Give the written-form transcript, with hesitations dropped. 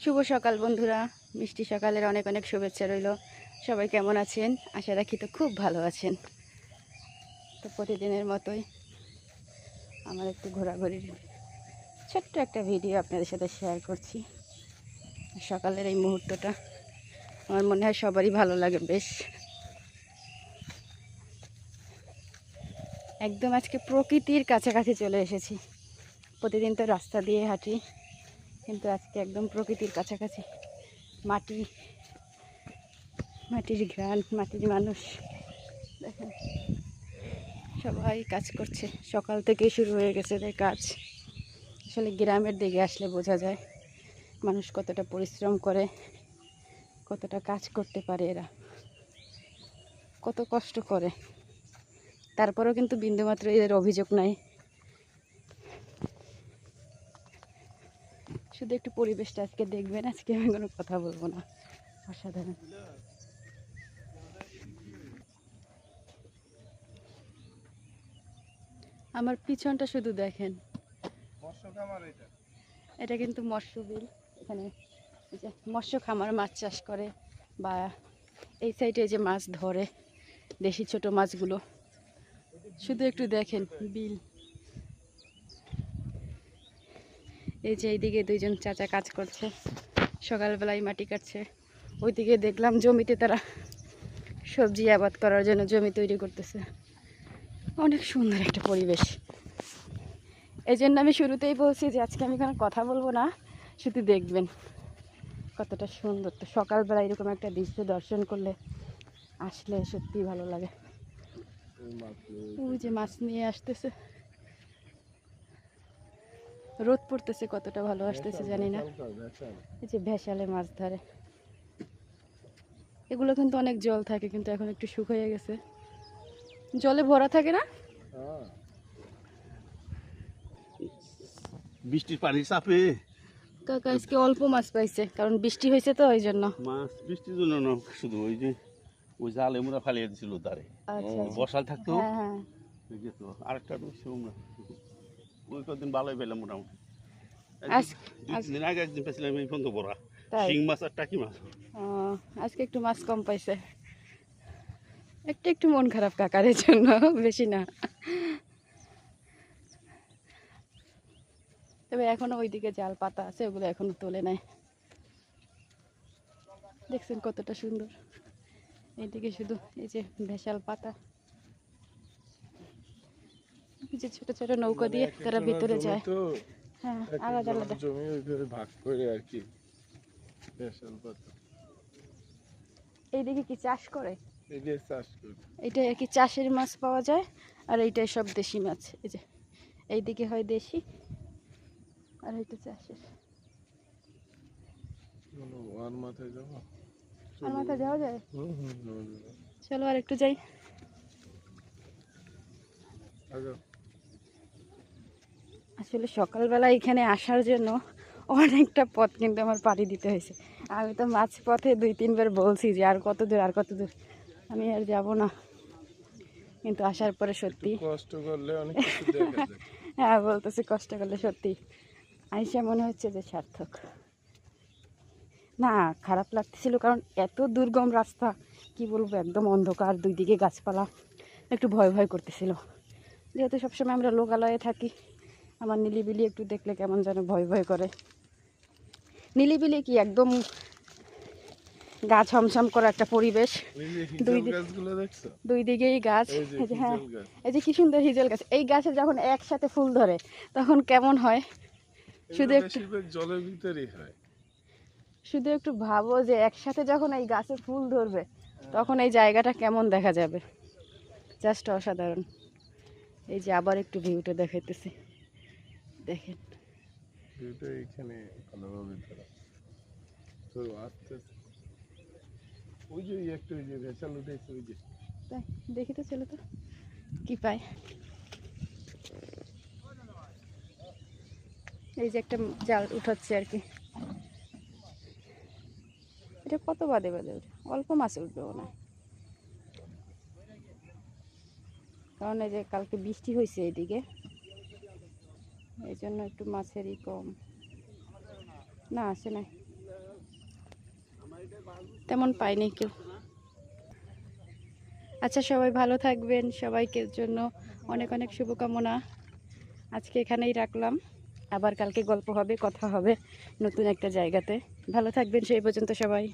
শুভ সকাল বন্ধুরা, মিষ্টি সকালের অনেক অনেক শুভেচ্ছা রইল। সবাই কেমন আছেন? আশা রাখি তো খুব ভালো আছেন। তো প্রতিদিনের মতোই আমার একটু ঘোরাঘুরির ছোট্ট একটা ভিডিও আপনাদের সাথে শেয়ার করছি। সকালের এই মুহূর্তটা আমার মনে হয় সবারই ভালো লাগে বেশ। একদম আজকে প্রকৃতির কাছাকাছি চলে এসেছি। প্রতিদিন তো রাস্তা দিয়ে হাঁটি, কিন্তু আজকে একদম প্রকৃতির কাছাকাছি। মাটির ঘ্রাণ, মাটির মানুষ দেখেন, সবাই কাজ করছে। সকাল থেকে শুরু হয়ে গেছে এদের কাজ। আসলে গ্রামের দিকে আসলে বোঝা যায় মানুষ কতটা পরিশ্রম করে, কতটা কাজ করতে পারে, এরা কত কষ্ট করে। তারপরেও কিন্তু বিন্দুমাত্র এদের অভিযোগ নাই। শুধু একটু পরিবেশটা আজকে দেখবেন। আজকে আমি কোনো কথা বলবো না, অসাধারণ। আমার পিছনটা শুধু দেখেন, এটা কিন্তু মৎস্য বিল। এখানে যে মৎস্য খামার, মাছ চাষ করে, বা এই সাইডে যে মাছ ধরে দেশি ছোট মাছগুলো, শুধু একটু দেখেন বিল। এই যে এইদিকে দুইজন চাচা কাজ করছে, সকালবেলায় মাটি কাটছে। ওইদিকে দেখলাম জমিতে তারা সবজি আবাদ করার জন্য জমি তৈরি করতেছে। অনেক সুন্দর একটা পরিবেশ। এই জন্য আমি শুরুতেই বলছি যে আজকে আমি কোনো কথা বলবো না, শুধু দেখবেন কতটা সুন্দর। তো সকালবেলা এরকম একটা দৃশ্য দর্শন করলে আসলে সত্যিই ভালো লাগে। ওই যে মাছ নিয়ে আসতেছে, রোদ পড়তেছে, কতটা ভালো আসতেছে জানি না। এই যে ভেসালে মাছ ধরে, এগুলো কিন্তু অনেক জল থাকে, কিন্তু এখন একটু শুকিয়ে গেছে। জলে ভরা থাকে না, বৃষ্টির পানি চাপে কাকা আজকে অল্প মাছ পাইছে, কারণ বৃষ্টি হয়েছে তো ওই জন্য। মাছ বৃষ্টির জন্য না, শুধু ওই জালে মুড়া ফালিয়ে দিছিল তারে। আচ্ছা, বসাল থাকতো, হ্যাঁ হ্যাঁ। যেত আরেকটা বেশি আমরা ওই কদিন ভালোই পেলাম মোটামুটি। দুই তিন দিন আগে একদিন পেয়েছিলাম এই পর্যন্ত বড়া তাই শিং মাছ আর টাকি মাছ। আজকে একটু মাছ কম পাইছে, একটু একটু মন খারাপ কাকারের জন্য, বেশি না। তবে এখনো ওইদিকে জাল পাতা আছে, ওগুলো এখনো তোলে নাই। দেখছেন কতটা সুন্দর। এইদিকে শুধু এই যে ভেসাল পাতা, এই যে ছোট ছোট নৌকা দিয়ে তারা ভিতরে যায়। হ্যাঁ, আলাদা আলাদা জমি ওইভাবে ভাগ করে আর কি। এইদিকে কি চাষ করে? এটাই চাষ করে। এইটা আর কি চাষের মাছ পাওয়া যায়, আর এইটাই সব দেশি মাছ। এই যে এইদিকে হয় দেশি, আর এইটা চাষের। আর মাথায় যাবো, আর মাথায় যাওয়া যায়? যাওয়া যাবে। চলো আর একটু যাই। আসলে সকালবেলা এখানে আসার জন্য অনেকটা পথ কিন্তু আমার পাড়ি দিতে হয়েছে। আমি তো মাঝ পথে 2-3 বার বলছি যে আর কত দূর, আর কত দূর, আমি আর যাব না। কিন্তু আসার পরে সত্যি কষ্ট করলে অনেক কিছু দেখা যায়। হ্যাঁ, বলতেছি কষ্ট করলে সত্যি আইসা মনে হচ্ছে যে সার্থক। না, খারাপ লাগতেছিল, কারণ এত দুর্গম রাস্তা, কি বলবো, একদম অন্ধকার, দুই দিকে গাছপালা, একটু ভয় ভয় করতেছিল। যেহেতু সবসময় আমরা লোকালয়ে থাকি, আমার নিলিবিলি একটু দেখলে কেমন যেন ভয় ভয় করে। নিলিবিলি কি, একদম গা ছমছম করা একটা পরিবেশ। দুই দিকেই গাছ। হ্যাঁ, এই যে কি সুন্দর হিজল গাছ। এই গাছে যখন একসাথে ফুল ধরে তখন কেমন হয়, শুধু একটু জলের ভিতরেই হয়। শুধু একটু ভাবো যে একসাথে যখন এই গাছে ফুল ধরবে তখন এই জায়গাটা কেমন দেখা যাবে, জাস্ট অসাধারণ। এই যে আবার একটু ভিউটা দেখাইতেছি, দেখেন। ভিউটা এখানে ভালোভাবে ধরা তো আস্তে আস্তে। ওই যে একটা ওই যে ভেসাল উঠেছে, ওই যে তাই দেখি তো, চলো তো কি পায়। এই যে একটা জাল উঠাচ্ছে আর কি। এটা কত বাদে বাদে উঠে, অল্প মাছ উঠবেও না, কারণ এই যে কালকে বৃষ্টি হয়েছে এইদিকে, এই জন্য একটু মাছেরই কম। না, আসে না, তেমন পাইনি কেউ। আচ্ছা, সবাই ভালো থাকবেন, সবাইকে জন্য অনেক অনেক শুভকামনা। আজকে এখানেই রাখলাম, আবার কালকে গল্প হবে, কথা হবে নতুন একটা জায়গাতে। ভালো থাকবেন সেই পর্যন্ত সবাই।